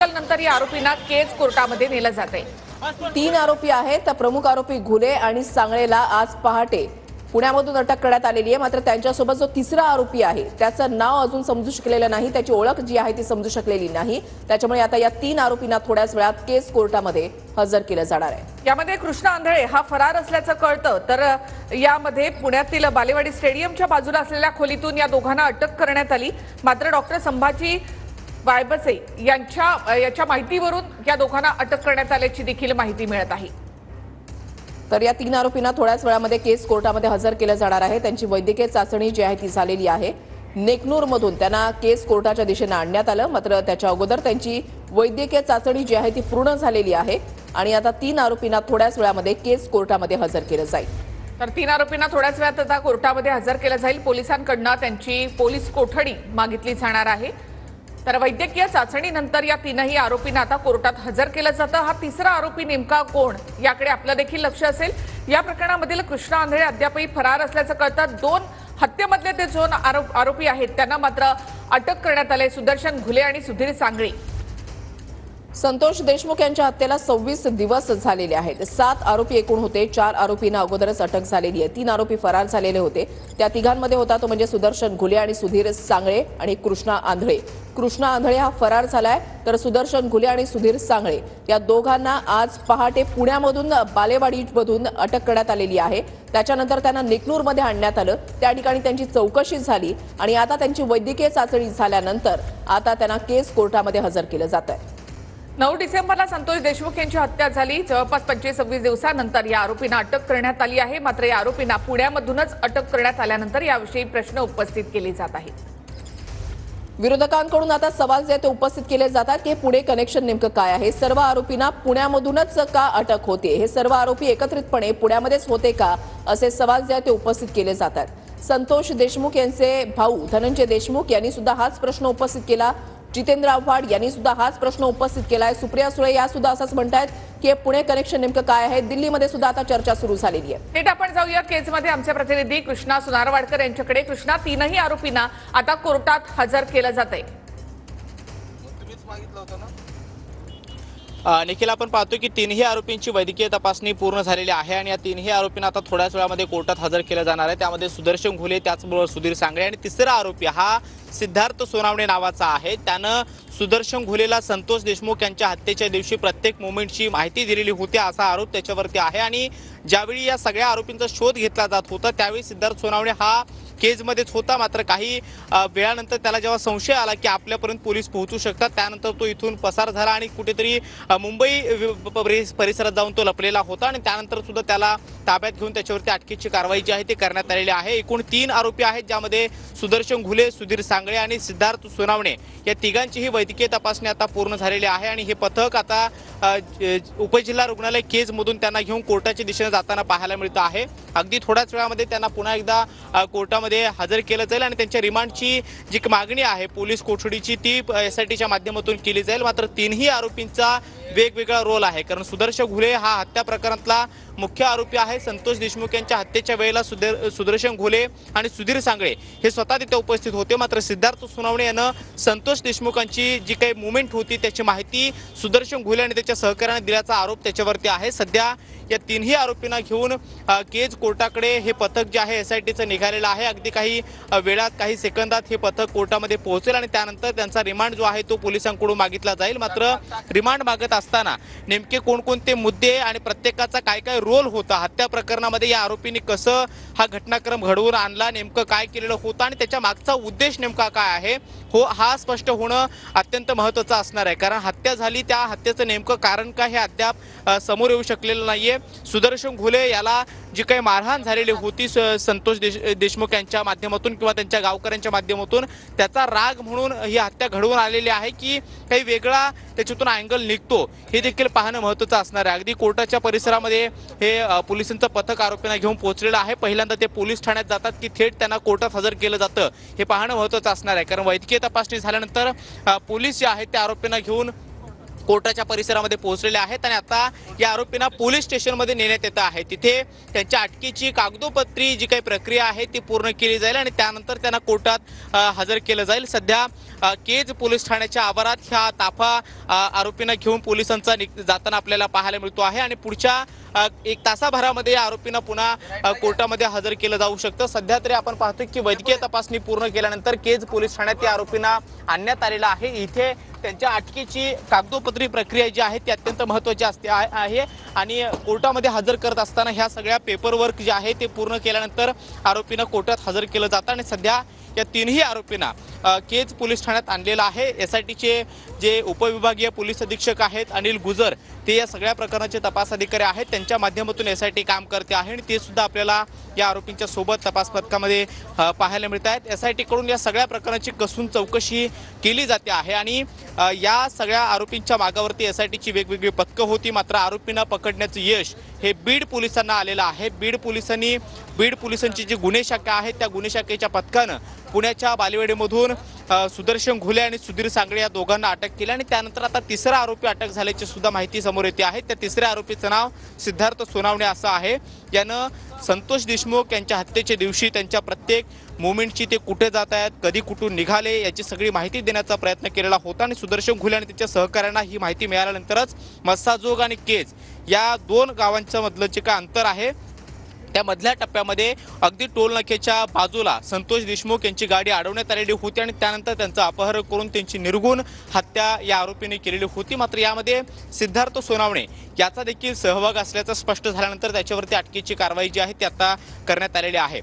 नंतर या आरोपींना केज कोर्टामध्ये नेलं जाते। 3 आरोपी आहेत तर प्रमुख आरोपी घुले आणि सांगळेला आज पहाटे पुण्यामधून अटक करण्यात आलेली आहे। मात्र त्यांच्यासोबत जो तिसरा आरोपी आहे त्याचं नाव अजून समजू शकलेलं नाही, त्याची ओळख जी आहे ती समजू शकलेली नाही। त्याच्यामुळे आता या 3 आरोपींना थोड्याच वेळात केस कोर्टामध्ये हजर केलं जाणार आहे। यामध्ये कृष्णा आंधळे हा फरार असल्याचं कळतं, तर यामध्ये पुण्यातील बालेवाडी स्टेडियमच्या बाजूला असलेल्या खोलीतून या दोघांना अटक करण्यात आली। मात्र डॉक्टर संभाजी वायबसे याच्या माहितीवरून या दोघांना अटक करण्यात आल्याची देखील माहिती मिळत आहे। तर या 3 आरोपींना थोड्याच वेळामध्ये केस कोर्टामध्ये हजर केलं जाणार आहे। त्यांची वैद्यकीय चाचणी जी आहे ती झालेली आहे। नेकनूरमधून त्यांना केस कोर्टाच्या दिशेने आणण्यात आलं, मात्र त्याच्या अगोदर त्यांची वैद्यकीय चाचणी जी आहे ती पूर्ण झालेली आहे आणि आता 3 आरोपींना थोड्याच वेळामध्ये केस कोर्टामध्ये हजर केलं जाईल। तर 3 आरोपींना थोड्याच वेळात आता कोर्टामध्ये हजर केलं जाईल। पोलिसांकडून त्यांची पोलीस कोठडी मागितली जाणार आहे। तर वैद्यकीय चाचणीनंतर या 3ही आरोपींना आता कोर्टात हजर केलं जातं। हा तिसरा आरोपी नेमका कोण याकडे आपलं देखील लक्ष असेल। या प्रकरणामधील कृष्णा आंधळे अद्यापही फरार असल्याचं कळतं। 2 हत्येमधले ते 2 आरोपी आहेत त्यांना मात्र अटक करण्यात आले, सुदर्शन घुले आणि सुधीर सांगळे। संतोष देशमुख यांच्या हत्येला 26 दिवस झालेले आहेत। 7 आरोपी एकूण होते। 4 आरोपींना अगोदरच अटक झालेली आहे। 3 आरोपी फरार झालेले होते। त्या तिघांमध्ये होता तो म्हणजे सुदर्शन घुले आणि सुधीर सांगळे आणि कृष्णा आंधळे। कृष्णा आंधळे हा फरार झालाय, तर सुदर्शन घुले आणि सुधीर सांगळे या दोघांना आज पहाटे पुण्यामधून बालेवाडीमधून अटक करण्यात आलेली आहे। त्याच्यानंतर त्यांना नेकनूरमध्ये आणण्यात आलं, त्या ठिकाणी त्यांची चौकशी झाली आणि आता त्यांची वैद्यकीय चाचणी झाल्यानंतर आता त्यांना केस कोर्टामध्ये हजर केलं जात आहे। 9 डिसेंबरला संतोष देशमुख यांची हत्या झाली। जवळपास 25-26 दिवसानंतर या आरोपींना अटक करण्यात आली आहे। मात्र या आरोपींना पुण्यामधूनच अटक करण्यात आल्यानंतर याविषयी प्रश्न उपस्थित केले जात आहेत। विरोधकांकडून आता सवाल जे ते उपस्थित केले जातात की पुणे कनेक्शन नेमकं काय आहे। सर्व आरोपींना पुण्यामधूनच का अटक होते, हे सर्व आरोपी एकत्रितपणे पुण्यामध्येच होते का, असे सवाल जे ते उपस्थित केले जातात। संतोष देशमुख यांचे भाऊ धनंजय देशमुख यांनी सुद्धा हाच प्रश्न उपस्थित केला। जितेंद्र आव्हाड यांनी सुद्धा हाच प्रश्न उपस्थित केलाय। सुप्रिया सुळे या सुद्धा असंच म्हणतात की पुणे कनेक्शन नेमकं काय आहे। दिल्लीमध्ये सुद्धा आता चर्चा सुरू झालेली आहे। थेट आपण जाऊया केसमध्ये आमचे प्रतिनिधी कृष्णा सुनारवाडकर यांच्याकडे। कृष्णा, 3ही आरोपींना आता कोर्टात हजर केलं जातंय। निखिल, आपण पाहतो की 3ही आरोपींची वैद्यकीय तपासणी पूर्ण झालेली आहे आणि या 3ही आरोपींना आता थोड्याच वेळामध्ये कोर्टात हजर केलं जाणार आहे। त्यामध्ये सुदर्शन घुले, त्याचबरोबर सुधीर सांगळे आणि तिसरा आरोपी हा सिद्धार्थ सोनावणे नावाचा आहे। त्यानं सुदर्शन घुलेला संतोष देशमुख यांच्या हत्येच्या दिवशी प्रत्येक मोमेंटची माहिती दिलेली होती, असा आरोप त्याच्यावरती आहे। आणि ज्यावेळी या सगळ्या आरोपींचा शोध घेतला जात होता त्यावेळी सिद्धार्थ सोनावणे हा केजमध्येच होता। मात्र काही वेळानंतर त्याला जेव्हा संशय आला की आपल्यापर्यंत पोलीस पोहोचू शकतात, त्यानंतर तो इथून पसार झाला आणि कुठेतरी मुंबई परिसरात जाऊन तो लपलेला होता आणि त्यानंतर सुद्धा त्याला ताब्यात घेऊन त्याच्यावरती अटकेची कारवाई जी आहे ती करण्यात आलेली आहे। एकूण 3 आरोपी आहेत, ज्यामध्ये सुदर्शन घुले, सुधीर सांगळे आणि सिद्धार्थ सोनावणे या तिघांचीही वैद्यकीय तपासणी आता पूर्ण झालेली आहे। आणि हे पथक आता उपजिल्हा रुग्णालय केजमधून त्यांना घेऊन कोर्टाच्या दिशेने जाताना पाहायला मिळतं आहे। अगदी थोड्याच वेळामध्ये त्यांना पुन्हा एकदा कोर्टामध्ये हजर केलं जाईल आणि त्यांच्या रिमांडची जी मागणी आहे पोलीस कोठडीची ती SITच्या माध्यमातून केली जाईल। मात्र 3ही आरोपींचा वेगवेगळा रोल आहे, कारण सुदर्शन घुले हा हत्या प्रकरणातला मुख्य आरोपी आहे। संतोष देशमुख यांच्या हत्येच्या वेळेला सुदर्शन घुले आणि सुधीर सांगळे हे स्वतः तिथे उपस्थित होते। मात्र सिद्धार्थ सोनावणे यानं संतोष देशमुखांची जी काही मुवमेंट होती त्याची माहिती सुदर्शन घुले आणि त्याच्या सहकार्याने दिल्याचा आरोप त्याच्यावरती आहे। सध्या या 3ही आरोपींना घेऊन केज कोर्टाकडे हे पथक जे आहे SITचं निघालेलं आहे। अगदी काही वेळात, काही सेकंदात हे पथक कोर्टामध्ये पोहोचेल आणि त्यानंतर त्यांचा रिमांड जो आहे तो पोलिसांकडून मागितला जाईल। मात्र रिमांड मागत असताना नेमके कोणकोणते मुद्दे आणि प्रत्येकाचा काय काय रोल होता, हत्या प्रकरणामध्ये या आरोपींनी कसं हा घटनाक्रम घडवून आणला, नेमकं काय केलेलं होतं आणि त्याच्या मागचा उद्देश नेमका काय आहे, हा स्पष्ट होणं अत्यंत महत्त्वाचं असणार आहे। कारण हत्या झाली, त्या हत्येचं नेमकं कारण काय हे अद्याप समोर येऊ शकलेलं नाहीये। सुदर्शन घुले याला जी काही मारहाण झालेली होती संतोष देशमुख यांच्या माध्यमातून किंवा त्यांच्या गावकऱ्यांच्या माध्यमातून, त्याचा राग म्हणून ही हत्या घडवून आलेली आहे की काही वेगळा त्याच्यातून अँगल निघतो, हे देखील पाहणं महत्त्वाचं असणार आहे। अगदी कोर्टाच्या परिसरामध्ये हे पोलिसांचं पथक आरोपींना घेऊन पोहोचलेलं आहे। पहिल्यांदा ते पोलीस ठाण्यात जातात की थेट त्यांना कोर्टात हजर केलं जातं, हे पाहणं महत्त्वाचं असणार आहे। कारण वैद्यकीय तपासणी झाल्यानंतर पोलीस जे आहेत त्या आरोपींना घेऊन कोर्टाच्या परिसरामध्ये पोहोचलेले आहेत आणि आता या आरोपींना पोलीस स्टेशनमध्ये नेण्यात येत आहे। तिथे त्यांच्या अटकेची कागदोपत्री जी काही प्रक्रिया आहे ती पूर्ण केली जाईल आणि त्यानंतर त्यांना कोर्टात हजर केलं जाईल। सध्या केज पोलीस ठाण्याच्या आवारात ह्या ताफा आरोपींना घेऊन पोलिसांचा जाताना आपल्याला पाहायला मिळतो आहे आणि पुढच्या एक तासाभरामध्ये या आरोपींना पुन्हा कोर्टामध्ये हजर केलं जाऊ शकतं। सध्या तरी आपण पाहतोय की वैद्यकीय तपासणी पूर्ण केल्यानंतर केज पोलीस ठाण्यात या आरोपींना आणण्यात आलेलं आहे। इथे त्यांच्या अटकेची कागदोपत्री प्रक्रिया जी आहे ती अत्यंत महत्त्वाची असते आहे आणि कोर्टामध्ये हजर करत असताना ह्या सगळ्या पेपरवर्क जे आहे ते पूर्ण केल्यानंतर आरोपींना कोर्टात हजर केलं जातं आणि सध्या या तीनही आरोपींना केज पोलीस ठाण्यात आणलेलं आहे। SITचे जे उपविभागीय पोलीस अधीक्षक आहेत अनिल गुजर ते या सगळ्या प्रकरणाचे तपास अधिकारी आहेत, त्यांच्या माध्यमातून SIT काम करते आहे आणि ते सुद्धा आपल्याला या आरोपींच्या सोबत तपास पथकामध्ये पाहायला मिळत आहेत। SIT कडून या सगळ्या प्रकरणाची कसून चौकशी केली जाते आहे आणि या सगळ्या आरोपींच्या मागावरती SITची वेगवेगळी पथकं होती, मात्र आरोपींना पकडण्याचं यश हे बीड पोलिसांना आलेलं आहे। बीड पोलिसांची जी गुन्हे शाखा आहे त्या गुन्हे शाखेच्या पथकानं पुण्याच्या बालेवाडीमधून सुदर्शन घुले आणि सुधीर सांगळे या दोघांना अटक केली आणि त्यानंतर आता तिसरा आरोपी अटक झाल्याची सुद्धा माहिती समोर येते आहे। त्या तिसऱ्या आरोपीचं नाव सिद्धार्थ सोनावणे असं आहे। यानं संतोष देशमुख यांच्या हत्येच्या दिवशी त्यांच्या प्रत्येक मोमेंटची ते कुठे जात आहेत, कधी कुठून निघाले याची सगळी माहिती देण्याचा प्रयत्न केलेला होता आणि सुदर्शन घुले आणि त्याच्या सहकाऱ्यांना ही माहिती मिळाल्यानंतरच मस्साजोग आणि केज या दोन गावांच्या मधलं जे काय अंतर आहे त्या मधल्या टप्प्यामध्ये अगदी टोल नाक्याच्या बाजूला संतोष देशमुख यांची गाडी अडवण्यात आलेली होती आणि त्यानंतर त्यांचं अपहरण करून त्यांची निर्गुण हत्या या आरोपीने केलेली होती। मात्र यामध्ये सिद्धार्थ सोनावणे याचा देखील सहभाग असल्याचं स्पष्ट झाल्यानंतर त्याच्यावरती अटकेची कारवाई जी आहे ती आता करण्यात आलेली आहे।